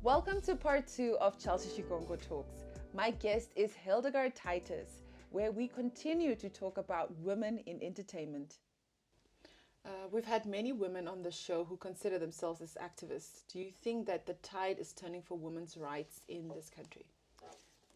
Welcome to part 2 of Chelsi Shikongo Talks. My guest is Hildegard Titus, where we continue to talk about women in entertainment. We've had many women on the show who consider themselves as activists. Do you think that the tide is turning for women's rights in this country?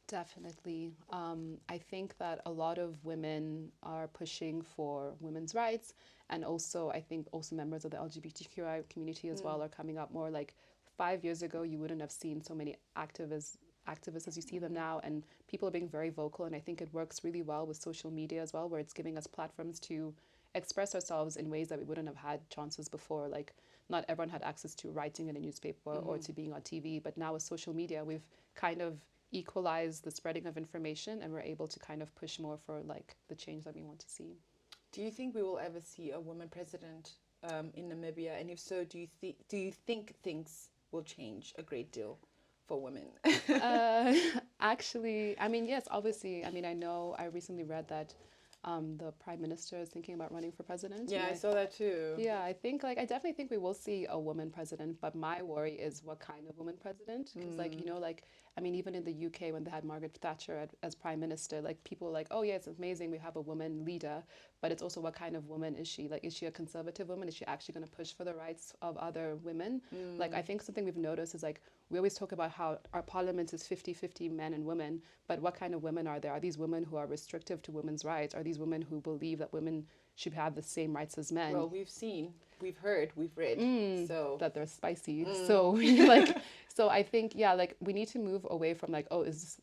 Definitely. I think that a lot of women are pushing for women's rights, and also I think also members of the LGBTQI community as well are coming up more. Like 5 years ago, you wouldn't have seen so many activists as you see them now, and people are being very vocal, and I think it works really well with social media as well, where it's giving us platforms to express ourselves in ways that we wouldn't have had chances before. Like not everyone had access to writing in a newspaper or to being on TV, but now with social media we've kind of equalize the spreading of information, and we're able to kind of push more for like the change that we want to see. Do you think we will ever see a woman president in Namibia? And if so, do you think things will change a great deal for women? Actually, I mean, yes, obviously. I mean, I recently read that the prime minister is thinking about running for president. Yeah, I saw that too. Yeah, I definitely think we will see a woman president, but my worry is what kind of woman president. Because I mean, even in the UK when they had Margaret Thatcher as prime minister, like people were like, oh yeah, it's amazing we have a woman leader, but it's also what kind of woman is she? Like, is she a conservative woman? Is she actually going to push for the rights of other women? Like, I think something we've noticed is like, we always talk about how our parliament is 50-50 men and women, but what kind of women are there? Are these women who are restrictive to women's rights? Are these women who believe that women should have the same rights as men? Well, we've seen, we've heard, we've read, so that they're spicy. So so I think, yeah, like we need to move away from like, oh, it's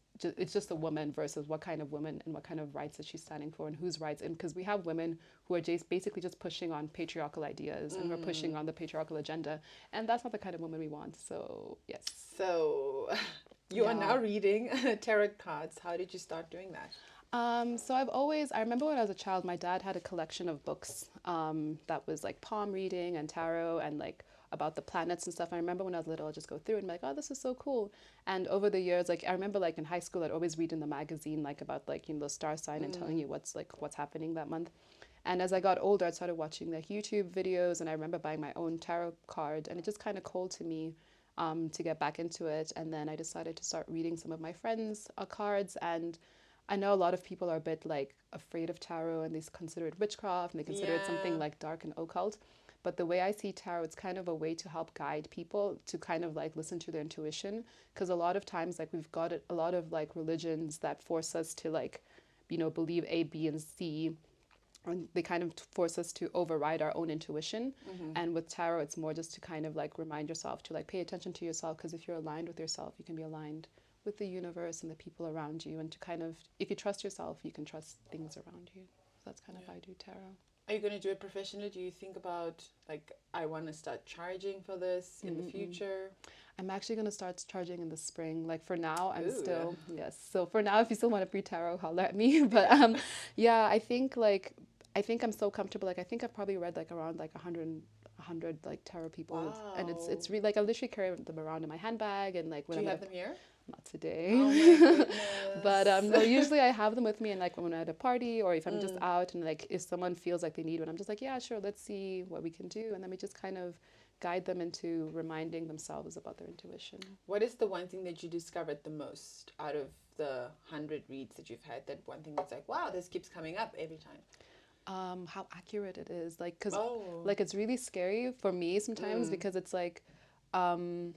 just a woman versus what kind of woman and what kind of rights is she standing for and whose rights. And because we have women who are basically just pushing on patriarchal ideas and who are pushing on the patriarchal agenda. And that's not the kind of woman we want. So, yes. So you are now reading tarot cards. How did you start doing that? So I remember when I was a child, my dad had a collection of books that was like palm reading and tarot and like about the planets and stuff. I remember when I was little, I'd just go through and be like, oh, this is so cool. And over the years, like I remember like in high school, I'd always read in the magazine like about like, you know, the star sign and telling you what's happening that month. And as I got older, I started watching like YouTube videos, and I remember buying my own tarot card, and it just kind of called to me to get back into it. And then I decided to start reading some of my friends' cards. And I know a lot of people are a bit like afraid of tarot, and they consider it witchcraft, and they consider it something like dark and occult. But the way I see tarot, it's kind of a way to help guide people to kind of like listen to their intuition. Because a lot of times, like we've got a lot of like religions that force us to like, you know, believe A, B, and C. And they kind of force us to override our own intuition. And with tarot, it's more just to kind of like remind yourself to like pay attention to yourself. Because if you're aligned with yourself, you can be aligned with the universe and the people around you. And to kind of, if you trust yourself, you can trust things around you. So that's kind of how I do tarot. Are you going to do it professionally? Do you think about, like, I want to start charging for this in the future? I'm actually going to start charging in the spring. Like, for now, I'm still, yes. So for now, if you still want a free tarot, holler at me. But yeah, I think I'm so comfortable. Like, I think I've probably read like around like 100 like tarot people. Wow. And it's really, like, I literally carry them around in my handbag. And like, when do you have them here? Not today. Oh my goodness. But no, usually I have them with me, and like when I'm at a party or if I'm just out, and like if someone feels like they need one, I'm just like, yeah, sure, let's see what we can do. And then we just kind of guide them into reminding themselves about their intuition. What is the one thing that you discovered the most out of the 100 reads that you've had? That one thing that's like, wow, this keeps coming up every time. How accurate it is. Like, cause like it's really scary for me sometimes because it's like I'm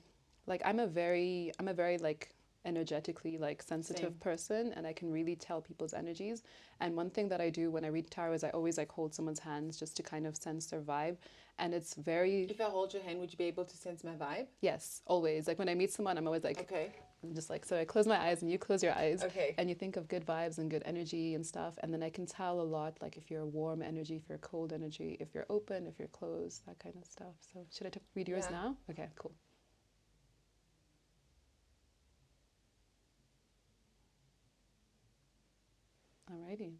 a very like energetically like sensitive person, and I can really tell people's energies. And one thing that I do when I read tarot is I always like hold someone's hands just to kind of sense their vibe. And it's very... If I hold your hand, would you be able to sense my vibe? Yes, always. Like when I meet someone, I'm always like, okay. I'm just like, so I close my eyes and you close your eyes. Okay. And you think of good vibes and good energy and stuff. And then I can tell a lot, like if you're a warm energy, if you're a cold energy, if you're open, if you're closed, that kind of stuff. So should I read yours now? Okay, cool. Alrighty.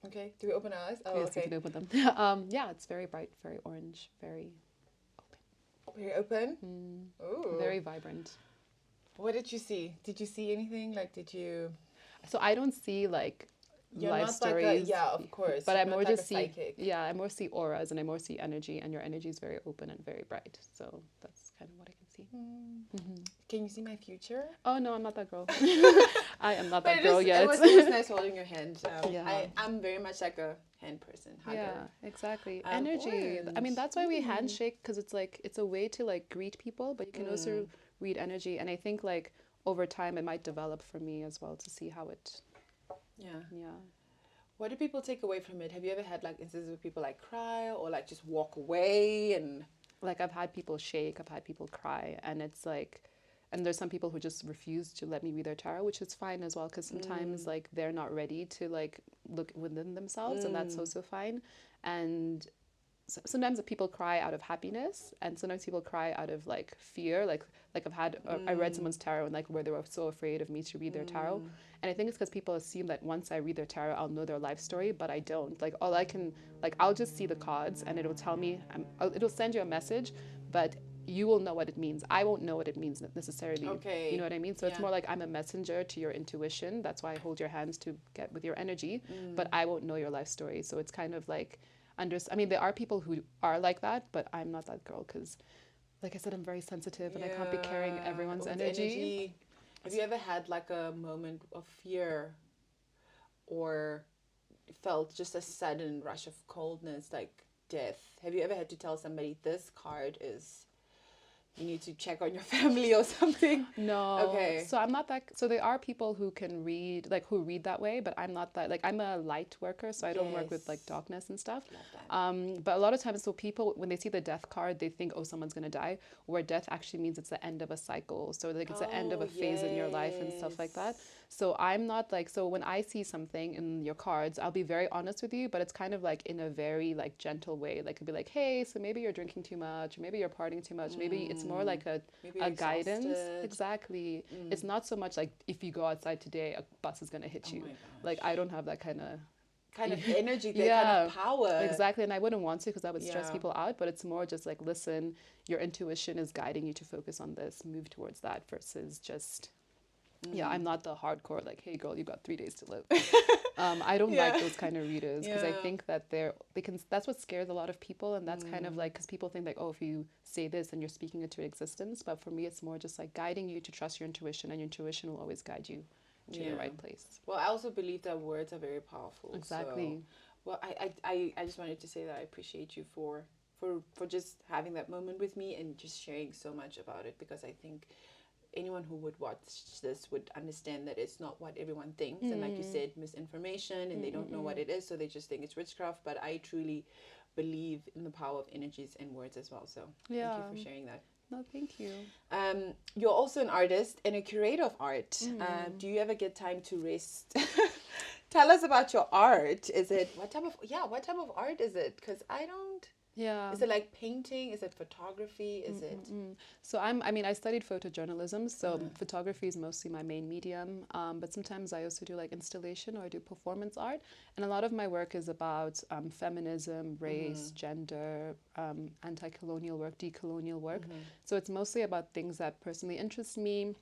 Okay. Do we open our eyes? Oh, yes, okay. you can open them. Yeah, it's very bright, very orange, very open. Very open? Ooh. Very vibrant. What did you see? Did you see anything? Like, did you... So I don't see like You're life not stories. like a, yeah, of course. But You're I not more like just a see, psychic. yeah, I more see auras and I more see energy, and your energy is very open and very bright. So that's kind of what I can see. Can you see my future? Oh no, I'm not that girl. I am not But that girl yet. it was nice holding your hand. Yeah. I'm very much like a hand person, hugger. Yeah, exactly. Energy. I mean, that's why we handshake, because it's like it's a way to like greet people, but you can also read energy. And I think like over time it might develop for me as well to see how it. Yeah. Yeah. What do people take away from it? Have you ever had like instances where people like cry or like just walk away and Like I've had people shake, I've had people cry, and it's like, and there's some people who just refuse to let me read their tarot, which is fine as well, because sometimes like they're not ready to like look within themselves, and that's also fine. And sometimes people cry out of happiness, and sometimes people cry out of like fear. Like I've had I read someone's tarot, and like where they were so afraid of me to read their tarot, and I think it's because people assume that once I read their tarot I'll know their life story, but I don't. Like all I can, like I'll just see the cards and it'll tell me, it'll send you a message, but you will know what it means. I won't know what it means necessarily. Okay. You know what I mean? So it's Yeah. more like I'm a messenger to your intuition. That's why I hold your hands to get with your energy, but I won't know your life story. So it's kind of like I mean, there are people who are like that, but I'm not that girl, because like I said, I'm very sensitive and I can't be carrying everyone's With energy. Have you ever had like a moment of fear or felt just a sudden rush of coldness, like death? Have you ever had to tell somebody this card is, you need to check on your family or something? No. Okay. So I'm not that. So there are people who can read, like who read that way, but I'm not that. Like I'm a light worker, so I don't work with like Yes. darkness and stuff. Love that. But a lot of times, so people when they see the death card, they think, oh, someone's gonna die. Where death actually means it's the end of a cycle. So like it's the end of a phase in your life and stuff like that. So I'm not like, so when I see something in your cards, I'll be very honest with you, but it's kind of like in a very like gentle way. Like it'd be like, hey, so maybe you're drinking too much, or maybe you're partying too much. Maybe it's more like Maybe a you're guidance. exhausted. Exactly. It's not so much like if you go outside today, a bus is gonna hit you. my gosh. Like I don't have that kind of Energy, that kind of power. exactly, and I wouldn't want to, because that would stress Yeah. people out, but it's more just like, listen, your intuition is guiding you to focus on this, move towards that, versus just I'm not the hardcore like, hey girl, you got 3 days to live. I don't like those kind of readers, because I think that that's what scares a lot of people, and that's kind of like, because people think like, oh, if you say this then you're speaking into existence, but for me it's more just like guiding you to trust your intuition, and your intuition will always guide you to the right place. Well, I also believe that words are very powerful. Exactly. So, well, I just wanted to say that I appreciate you for just having that moment with me and just sharing so much about it, because I think anyone who would watch this would understand that it's not what everyone thinks, and like you said, misinformation, and they don't know what it is, so they just think it's witchcraft. But I truly believe in the power of energies and words as well. So thank you for sharing that. No, thank you. You're also an artist and a curator of art. Do you ever get time to rest? Tell us about your art. Is it what type of art is it? Because I don't. Yeah. Is it like painting? Is it photography? Is it? So I studied photojournalism, so photography is mostly my main medium, but sometimes I also do like installation, or I do performance art, and a lot of my work is about feminism, race, gender, anti-colonial work, decolonial work. So it's mostly about things that personally interest me.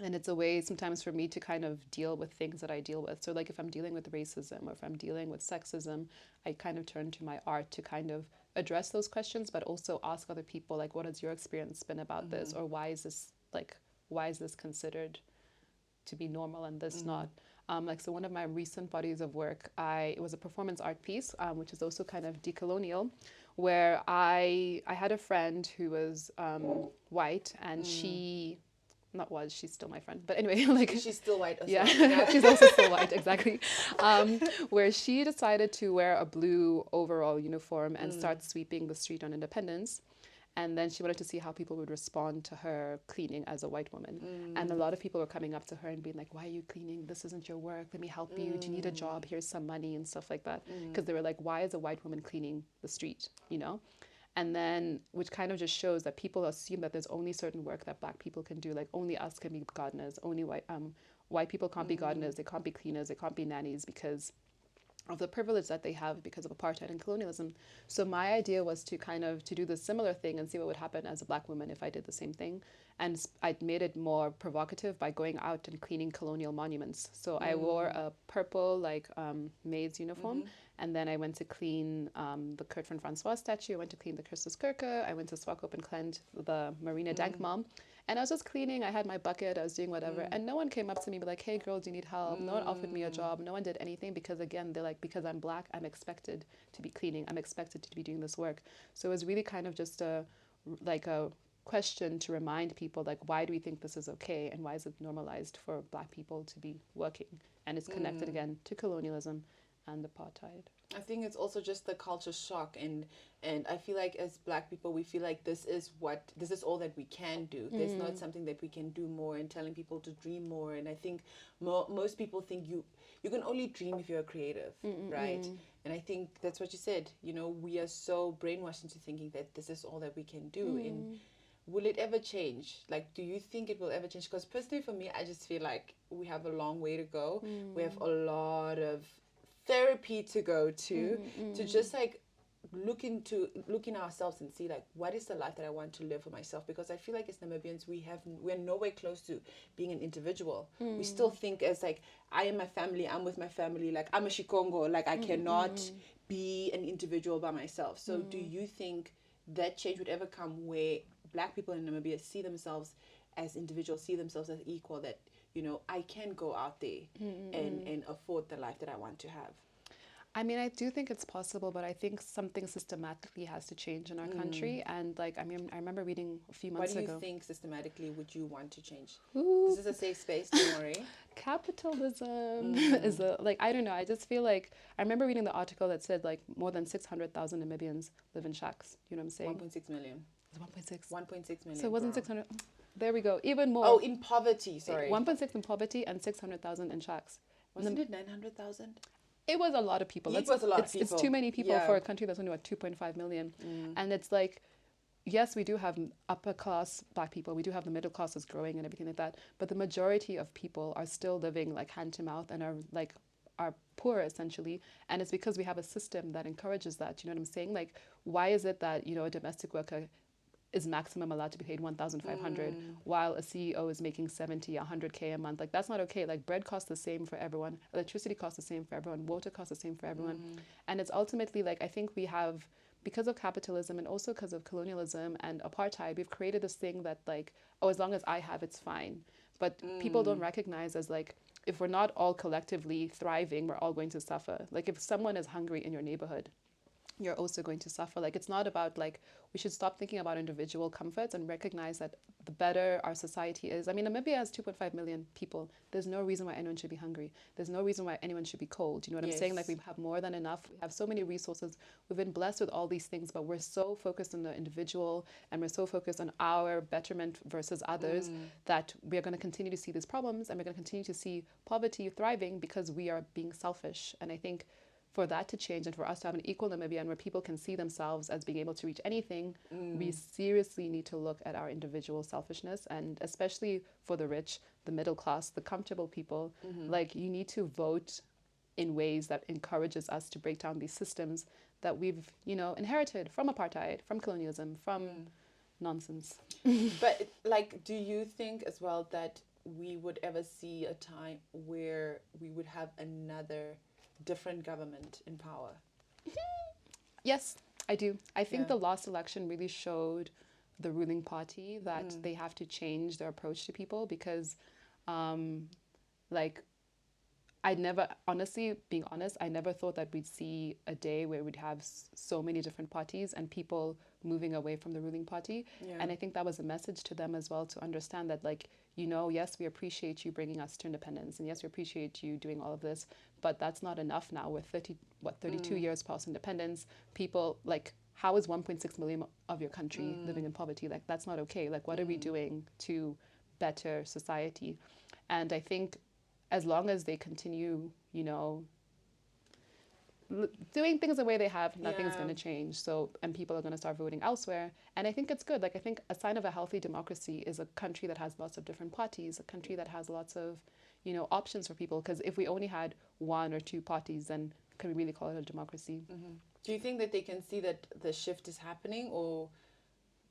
And it's a way sometimes for me to kind of deal with things that I deal with. So like if I'm dealing with racism, or if I'm dealing with sexism, I kind of turn to my art to kind of address those questions, but also ask other people, like, what has your experience been about this? Or why is this considered to be normal and this not? So one of my recent bodies of work, it was a performance art piece, which is also kind of decolonial, where I had a friend who was white, and she's still my friend, but anyway, like She's still white as yeah, well. she's also still white, exactly. Where she decided to wear a blue overall uniform and start sweeping the street on Independence. And then she wanted to see how people would respond to her cleaning as a white woman. And a lot of people were coming up to her and being like, why are you cleaning? This isn't your work. Let me help you. Do you need a job? Here's some money and stuff like that. Because they were like, why is a white woman cleaning the street, you know? And then, which kind of just shows that people assume that there's only certain work that Black people can do. Like only us can be gardeners. Only white people can't be gardeners. They can't be cleaners. They can't be nannies, because of the privilege that they have because of apartheid and colonialism. So my idea was to kind of to do the similar thing and see what would happen as a Black woman if I did the same thing. And I made it more provocative by going out and cleaning colonial monuments. So I wore a purple like maid's uniform, and then I went to clean the Kurt von Francois statue. I went to clean the Christus Kirke. I went to Swakop and cleanse the Marina Dankma. And I was just cleaning. I had my bucket. I was doing whatever. And no one came up to me and be like, hey, girl, do you need help? No one offered me a job. No one did anything because, again, they're like, because I'm Black, I'm expected to be cleaning. I'm expected to be doing this work. So it was really kind of just a question to remind people, like, why do we think this is okay? And why is it normalized for Black people to be working? And it's connected, again, to colonialism and apartheid. I think it's also just the culture shock, and I feel like as Black people we feel like this is all that we can do. There's not something that we can do more, and telling people to dream more. And I think most people think you can only dream if you're creative, right? And I think that's what you said, you know, we are so brainwashed into thinking that this is all that we can do. And will it ever change? Like, do you think it will ever change? Because personally for me, I just feel like we have a long way to go. We have a lot of therapy to go to just like look in ourselves and see like, what is the life that I want to live for myself? Because I feel like as Namibians we're nowhere close to being an individual. We still think as like, I am my family, I'm with my family, like I'm a Shikongo, like I cannot be an individual by myself. So do you think that change would ever come where Black people in Namibia see themselves as individuals, see themselves as equal, that, you know, I can go out there and afford the life that I want to have? I mean, I do think it's possible, but I think something systematically has to change in our country. And like, I mean, I remember reading a few months ago. What do you think systematically would you want to change? Ooh. This is a safe space, don't worry. Capitalism is I don't know. I just feel like, I remember reading the article that said like more than 600,000 Namibians live in shacks. You know what I'm saying? 1.6 million. It's 1.6. 1.6 million. So it wasn't 600. There we go. Even more. Oh, in poverty, sorry. 1.6 in poverty and 600,000 in shacks. Wasn't it 900,000? It was a lot of people. It was a lot of people. It's too many people for a country that's only, 2.5 million. And it's like, yes, we do have upper class Black people. We do have the middle class is growing and everything like that. But the majority of people are still living like hand to mouth and are poor essentially. And it's because we have a system that encourages that. You know what I'm saying? Like, why is it that, you know, a domestic worker is maximum allowed to be paid 1,500 while a CEO is making 70, 100K a month? Like, that's not okay. Like, bread costs the same for everyone. Electricity costs the same for everyone. Water costs the same for everyone. And it's ultimately like, I think we have, because of capitalism and also because of colonialism and apartheid, we've created this thing that like, oh, as long as I have, it's fine. But people don't recognize as like, if we're not all collectively thriving, we're all going to suffer. Like, if someone is hungry in your neighborhood, you're also going to suffer. Like, it's not about like, we should stop thinking about individual comforts and recognize that the better our society is. I mean, Namibia has 2.5 million people. There's no reason why anyone should be hungry. There's no reason why anyone should be cold. You know what I'm saying? Like, we have more than enough. We have so many resources. We've been blessed with all these things, but we're so focused on the individual and we're so focused on our betterment versus others that we're going to continue to see these problems, and we're going to continue to see poverty thriving because we are being selfish. And I think for that to change and for us to have an equal Namibia where people can see themselves as being able to reach anything, we seriously need to look at our individual selfishness. And especially for the rich, the middle class, the comfortable people, like, you need to vote in ways that encourages us to break down these systems that we've, you know, inherited from apartheid, from colonialism, from nonsense. But like, do you think as well that we would ever see a time where we would have another different government in power? Yes, I do. I think the last election really showed the ruling party that they have to change their approach to people, because like, being honest, I never thought that we'd see a day where we'd have so many different parties and people moving away from the ruling party. And I think that was a message to them as well, to understand that, like, you know, yes, we appreciate you bringing us to independence, and yes, we appreciate you doing all of this, but that's not enough now. With 32 years past independence, people, like, how is 1.6 million of your country living in poverty? Like, that's not okay. Like, what are we doing to better society? And I think as long as they continue, you know, doing things the way they have, nothing's going to change. So, and people are going to start voting elsewhere. And I think it's good. Like, I think a sign of a healthy democracy is a country that has lots of different parties, a country that has lots of, you know, options for people. Because if we only had one or two parties, then can we really call it a democracy? Do you think that they can see that the shift is happening, or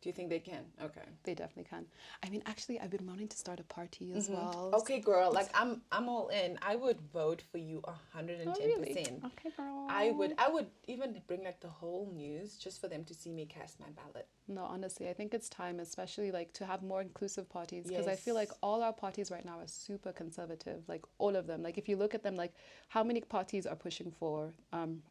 do you think they can? Okay. They definitely can. I mean, actually, I've been wanting to start a party as well. Okay, girl. Like I'm all in. I would vote for you 110%. Oh, really? Okay, girl. I would even bring like the whole news just for them to see me cast my ballot. No, honestly, I think it's time, especially like to have more inclusive parties, because I feel like Yes. all our parties right now are super conservative, like all of them. Like if you look at them, like how many parties are pushing for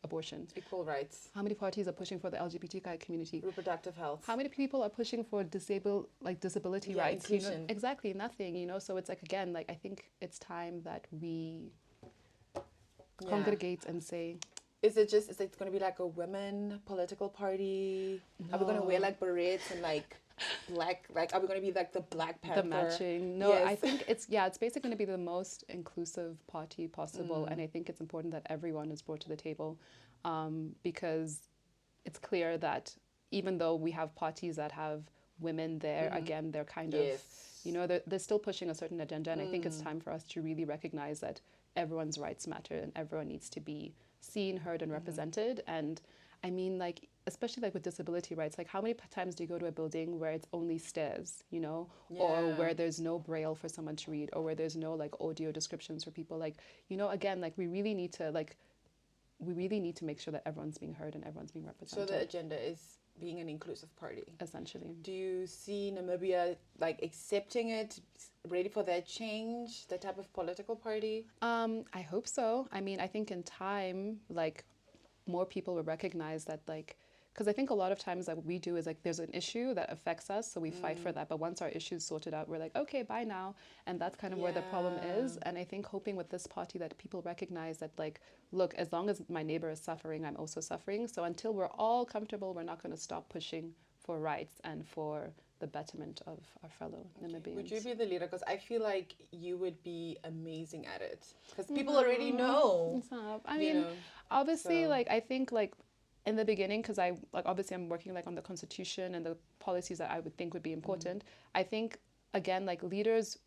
abortion? Equal rights, How many parties are pushing for the LGBTQ community? reproductive health. How many people are pushing for disability Yeah, rights? You know, inclusion. exactly nothing. You know, so it's like again, like I think it's time that we Yeah. congregate and say, Is it going to be like a women political party? Are we going to wear like berets and like black, like are we going to be like the Black Panther? the matching. No, Yes. I think it's basically going to be the most inclusive party possible, and I think it's important that everyone is brought to the table, because it's clear that even though we have parties that have women there, again they're kind of, Yes. you know, they're still pushing a certain agenda, and I think it's time for us to really recognize that everyone's rights matter and everyone needs to be seen, heard, and represented. And I mean, like, especially like with disability rights, like how many times do you go to a building where it's only stairs, you know, or Yeah. where there's no braille for someone to read, or where there's no like audio descriptions for people, like, you know, again, like we really need to make sure that everyone's being heard and everyone's being So represented. the agenda is being an inclusive party. Essentially. Do you see Namibia like accepting it, ready for that change, that type of political party? I hope so. I mean, I think in time, like, more people will recognize that, like, because I think a lot of times that what we do is like there's an issue that affects us, so we fight for that. But once our issue's sorted out, we're like, okay, bye now. And that's kind of where the problem is. And I think hoping with this party that people recognize that, like, look, as long as my neighbor is suffering, I'm also suffering. So until we're all comfortable, we're not going to stop pushing for rights and for the betterment of our fellow Namibians. Would you be the leader? Because I feel like you would be amazing at it. Because people already know. Stop. I you mean, know, obviously, so- like, I think, like, in the beginning, because I, like, obviously I'm working, like, on the constitution and the policies that I would think would be important. I think, again, like, leaders,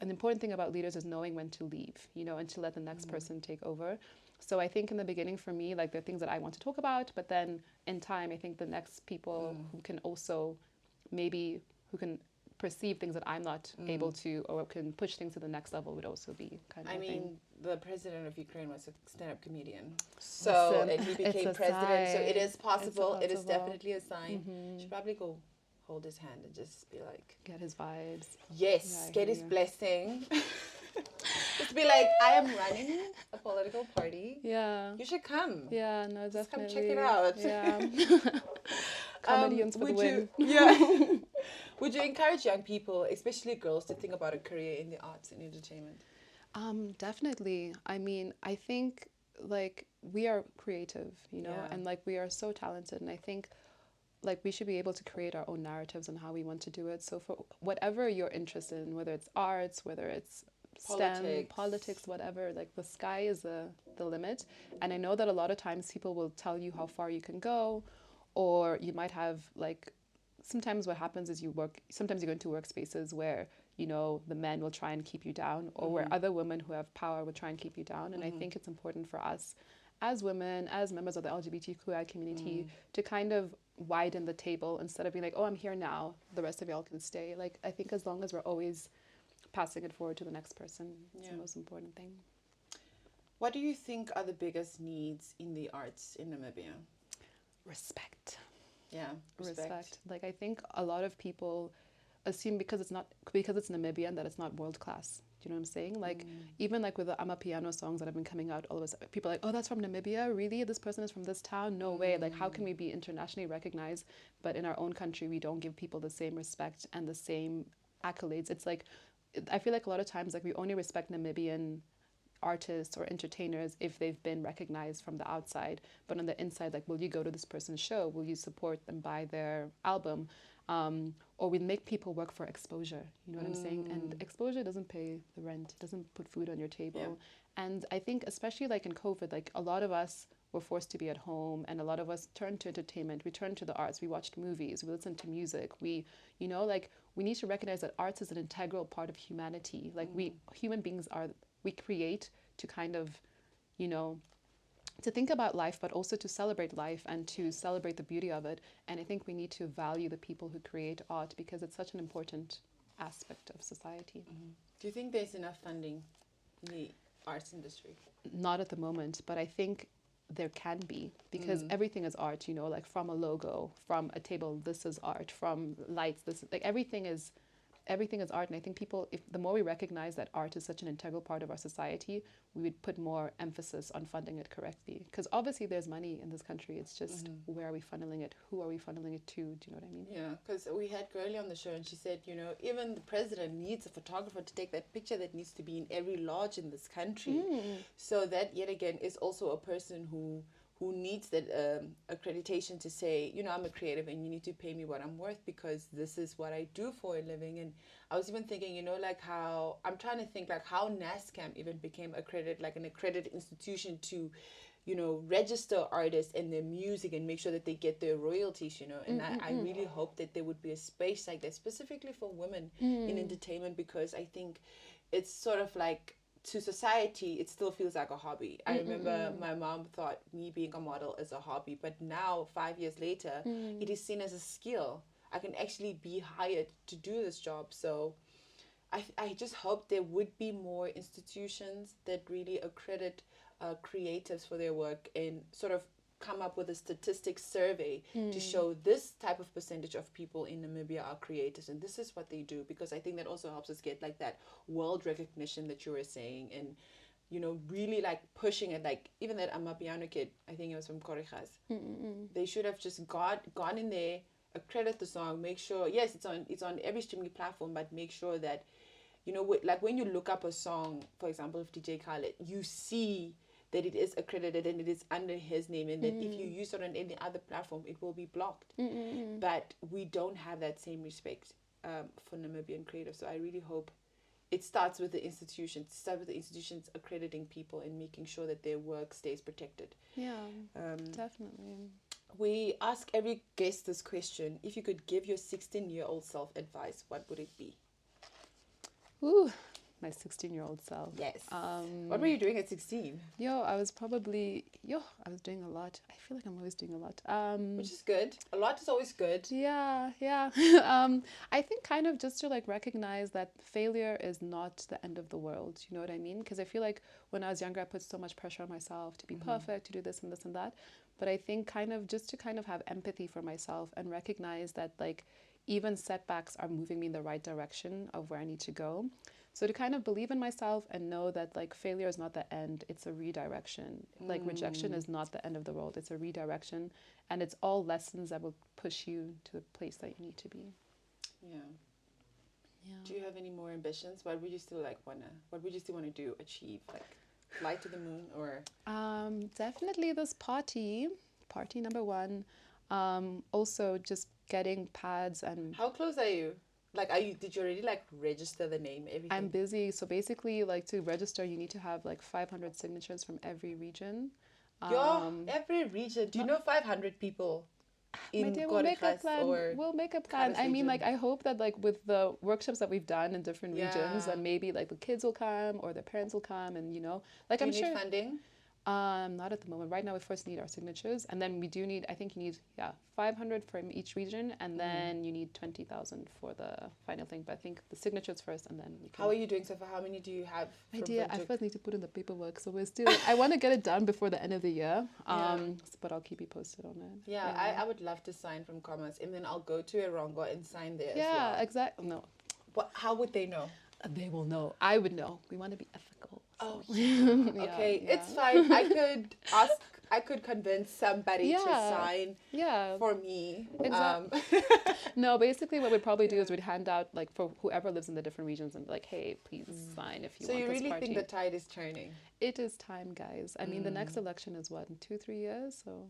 an important thing about leaders is knowing when to leave, you know, and to let the next person take over. So I think in the beginning for me, like, there are things that I want to talk about, but then in time, I think the next people who can also maybe, who can perceive things that I'm not able to, or can push things to the next level, would also be kind of I a mean, thing. the president of Ukraine was a stand-up comedian. So, Listen, and he it's became a president. So it sign. is possible. It is possible. definitely a sign. Should probably go hold his hand and just be like, Get his vibes. yes, Yeah, I get hear his you. blessing. Just be like, I am running a political party. Yeah. You should come. Yeah, no, Just come definitely. check it out. Yeah. Comedians for the would win. you, yeah. Would you encourage young people, especially girls, to think about a career in the arts and entertainment? Definitely. I mean, I think like we are creative, you know, Yeah. and like we are so talented, and I think like we should be able to create our own narratives on how we want to do it. So for whatever you're interested in, whether it's arts, whether it's STEM, politics, whatever, like the sky is the limit. And I know that a lot of times people will tell you how far you can go, or you might have like, sometimes what happens is sometimes you go into workspaces where, you know, the men will try and keep you down, or where other women who have power will try and keep you down. And I think it's important for us as women, as members of the LGBTQI community, to kind of widen the table instead of being like, oh, I'm here now, the rest of y'all can stay. Like, I think as long as we're always passing it forward to the next person, it's the most important thing. What do you think are the biggest needs in the arts in Namibia? Respect. Yeah, Respect. Like, I think a lot of people assume because it's Namibian that it's not world class. Do you know what I'm saying? Like, even like with the Amapiano songs that have been coming out, all of us, people are like, oh, that's from Namibia? Really? This person is from this town? No way. Like, how can we be internationally recognized, but in our own country, we don't give people the same respect and the same accolades? It's like, I feel like a lot of times, like, we only respect Namibian artists or entertainers if they've been recognized from the outside, but on the inside, like, will you go to this person's show? Will you support them, buy their album? Or we make people work for exposure, you know what I'm saying? And exposure doesn't pay the rent, doesn't put food on your table. And I think especially like in COVID, like a lot of us were forced to be at home, and a lot of us turned to entertainment, we turned to the arts, we watched movies, we listened to music, we, you know, like, we need to recognize that arts is an integral part of humanity. Like, we human beings are we create to kind of, you know, to think about life, but also to celebrate life and to celebrate the beauty of it. And I think we need to value the people who create art because it's such an important aspect of society. Do you think there's enough funding in the arts industry? Not at the moment, but I think there can be, because everything is art, you know, like from a logo, from a table, this is art, from lights, this is like everything is art. And I think people, if the more we recognize that art is such an integral part of our society, we would put more emphasis on funding it correctly. Because obviously there's money in this country. It's just where are we funneling it? Who are we funneling it to? Do you know what I mean? Yeah, because we had Girlie on the show and she said, you know, even the president needs a photographer to take that picture that needs to be in every lodge in this country. So that yet again is also a person who needs that accreditation to say, you know, I'm a creative and you need to pay me what I'm worth because this is what I do for a living. And I was even thinking, you know, like how I'm trying to think like how NASCAM even became accredited, like an accredited institution to, you know, register artists and their music and make sure that they get their royalties, you know. And I really hope that there would be a space like that specifically for women in entertainment, because I think it's sort of like, to society, it still feels like a hobby. I remember my mom thought me being a model is a hobby, but now 5 years later, it is seen as a skill. I can actually be hired to do this job. So I just hope there would be more institutions that really accredit creatives for their work and sort of come up with a statistics survey to show this type of percentage of people in Namibia are creators and this is what they do, because I think that also helps us get like that world recognition that you were saying, and you know, really like pushing it. Like even that Amapiano kid, I think it was from Korijas, they should have just gone in there, accredit the song, make sure, yes, it's on every streaming platform, but make sure that, you know, like when you look up a song, for example, of DJ Khaled, you see that it is accredited and it is under his name, and that if you use it on any other platform, it will be blocked. But we don't have that same respect for Namibian creatives. So I really hope it starts with the institutions, accrediting people and making sure that their work stays protected. Yeah, definitely. We ask every guest this question: if you could give your 16-year-old self advice, what would it be? Ooh. My 16-year-old self. Yes. What were you doing at 16? I was doing a lot. I feel like I'm always doing a lot. Which is good. A lot is always good. Yeah. I think kind of just to like recognize that failure is not the end of the world. You know what I mean? Because I feel like when I was younger, I put so much pressure on myself to be perfect, to do this and this and that. But I think kind of just to kind of have empathy for myself and recognize that like even setbacks are moving me in the right direction of where I need to go. So to kind of believe in myself and know that like failure is not the end, it's a redirection. Like rejection is not the end of the world, it's a redirection. And it's all lessons that will push you to the place that you need to be. Yeah. Do you have any more ambitions? What would you still want to do, achieve? Like fly to the moon or? Definitely this party number one. Also just getting pads and... How close are you? Like, did you already like register the name, everything? I'm busy. So basically, like to register, you need to have like 500 signatures from every region. Every region. Do you know 500 people in we'll make a plan. We'll make a plan. I mean, like, I hope that like with the workshops that we've done in different regions, that maybe like the kids will come or their parents will come, and you know, like I'm sure. Do you need funding? Not at the moment. Right now, we first need our signatures, and then we do need. I think you need 500 from each region, and then you need 20,000 for the final thing. But I think the signatures first, and then we can... How are you doing so far? How many do you have? I first need to put in the paperwork, so we're still... I want to get it done before the end of the year, but I'll keep you posted on it. I would love to sign from Commerce, and then I'll go to Erongo and sign there as well. Yeah, exactly. No. How would they know? They will know. I would know. We want to be ethical. So. Oh, okay. It's fine. I could convince somebody to sign for me. Exactly. No, basically what we'd probably do is we'd hand out like for whoever lives in the different regions and like, hey, please sign if you want this party. So you really think the tide is turning? It is time, guys. I mean, the next election is what, in 2-3 years? So.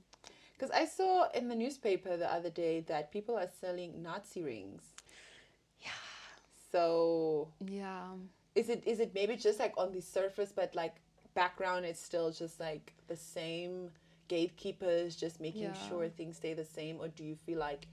Because I saw in the newspaper the other day that people are selling Nazi rings. Yeah. So. Yeah. Is it maybe just like on the surface, but like background it's still just like the same gatekeepers just making sure things stay the same, or do you feel like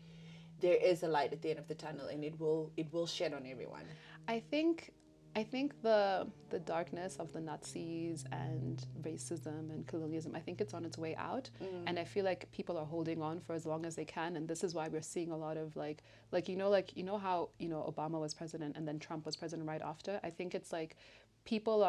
there is a light at the end of the tunnel and it will shed on everyone? I think I think the darkness of the Nazis and racism and colonialism, I think it's on its way out. And I feel like people are holding on for as long as they can. And this is why we're seeing a lot of like how, Obama was president and then Trump was president right after. I think it's like people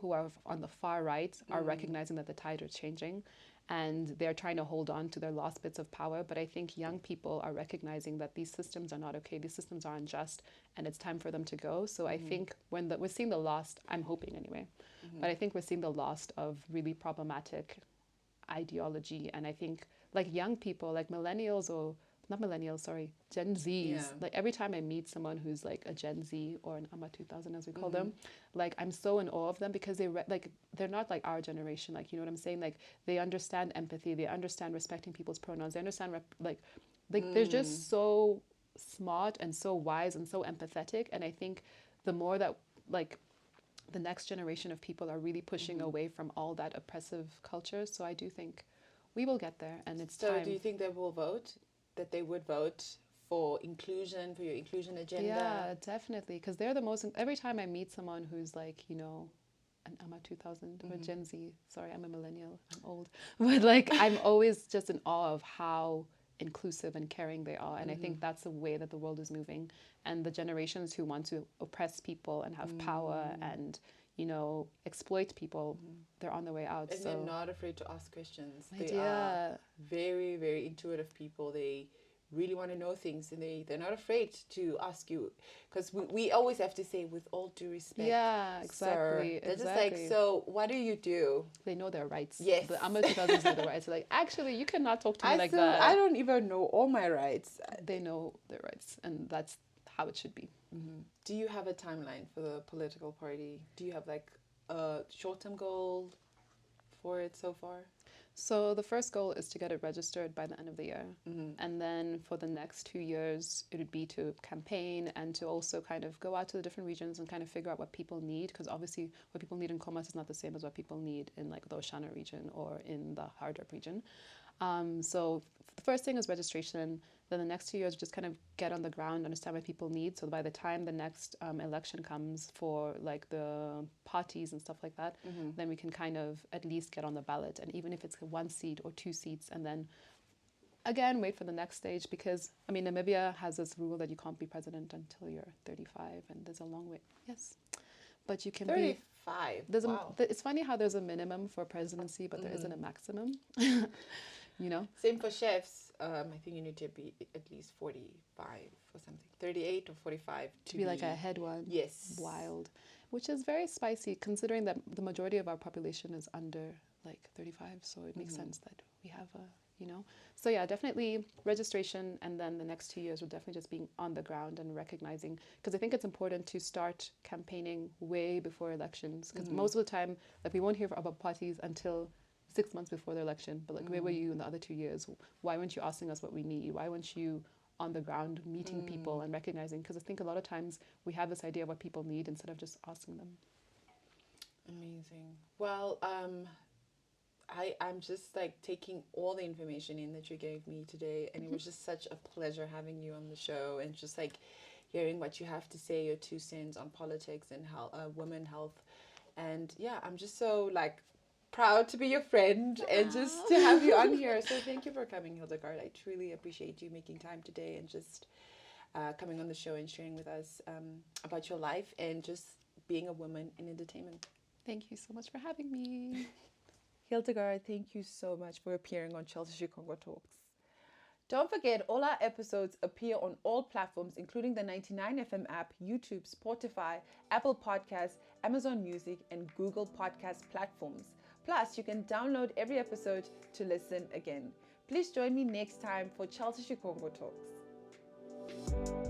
who are on the far right are recognizing that the tide is changing, and they're trying to hold on to their lost bits of power. But I think young people are recognizing that these systems are not okay, these systems are unjust, and it's time for them to go. So I think we're seeing the lost, I'm hoping anyway, but I think we're seeing the lost of really problematic ideology. And I think like young people, like millennials, or not millennials, sorry, Gen Zs, like every time I meet someone who's like a Gen Z or an AMA 2000 as we call them, like I'm so in awe of them, because they're not like our generation, like, you know what I'm saying, like they understand empathy, they understand respecting people's pronouns, they understand they're just so smart and so wise and so empathetic. And I think the more that like the next generation of people are really pushing away from all that oppressive culture, so I do think we will get there, and it's time. So do you think they will vote? That they would vote for inclusion, for your inclusion agenda? Yeah, definitely. Because they're the most, every time I meet someone who's like, an AMA 2000 or Gen Z, sorry, I'm a millennial, I'm old, but like I'm always just in awe of how inclusive and caring they are. And I think that's the way that the world is moving. And the generations who want to oppress people and have power and, exploit people, they're on their way out. And they're not afraid to ask questions. They Yeah. are very, very intuitive people. They really want to know things, and they're not afraid to ask you, because we always have to say, with all due respect. Yeah, exactly. Sir. They're just like, so what do you do? They know their rights. Yes. The AMA 2000s know their rights. Like, actually, you cannot talk to me like that. I don't even know all my rights. They know their rights, and that's how it should be. Do you have a timeline for the political party? Do you have like a short-term goal for it so far? So the first goal is to get it registered by the end of the year. And then for the next 2 years, it would be to campaign and to also kind of go out to the different regions and kind of figure out what people need. Because obviously what people need in Khomas is not the same as what people need in like the Oshana region or in the Hardap region. So the first thing is registration. Then the next 2 years, just kind of get on the ground, understand what people need. So by the time the next election comes for like the parties and stuff like that, then we can kind of at least get on the ballot. And even if it's 1 seat or 2 seats, and then again, wait for the next stage, because I mean, Namibia has this rule that you can't be president until you're 35, and there's a long way. Yes. But you can 35. There's wow. It's funny how there's a minimum for presidency, but there isn't a maximum. Same for chefs. I think you need to be at least 45 or something, 38 or 45 to be like a head one. Yes. Wild, which is very spicy considering that the majority of our population is under like 35. So it makes sense that we have So yeah, definitely registration, and then the next 2 years will definitely just being on the ground and recognizing, because I think it's important to start campaigning way before elections, because most of the time, like, we won't hear about parties until 6 months before the election. But like, where were you in the other 2 years? Why weren't you asking us what we need? Why weren't you on the ground meeting people and recognizing? Because I think a lot of times we have this idea of what people need instead of just asking them. Amazing. Well, I'm just like taking all the information in that you gave me today, and it was just such a pleasure having you on the show, and just like hearing what you have to say, your 2 cents on politics and women health. And yeah, I'm just so like proud to be your friend and just to have you on here. So thank you for coming, Hildegard. I truly appreciate you making time today and just coming on the show and sharing with us about your life and just being a woman in entertainment. Thank you so much for having me. Hildegard, thank you so much for appearing on Chelsi Shikongo Talks. Don't forget, all our episodes appear on all platforms, including the 99FM app, YouTube, Spotify, Apple Podcasts, Amazon Music, and Google Podcast platforms. Plus, you can download every episode to listen again. Please join me next time for Chelsi Shikongo Talks.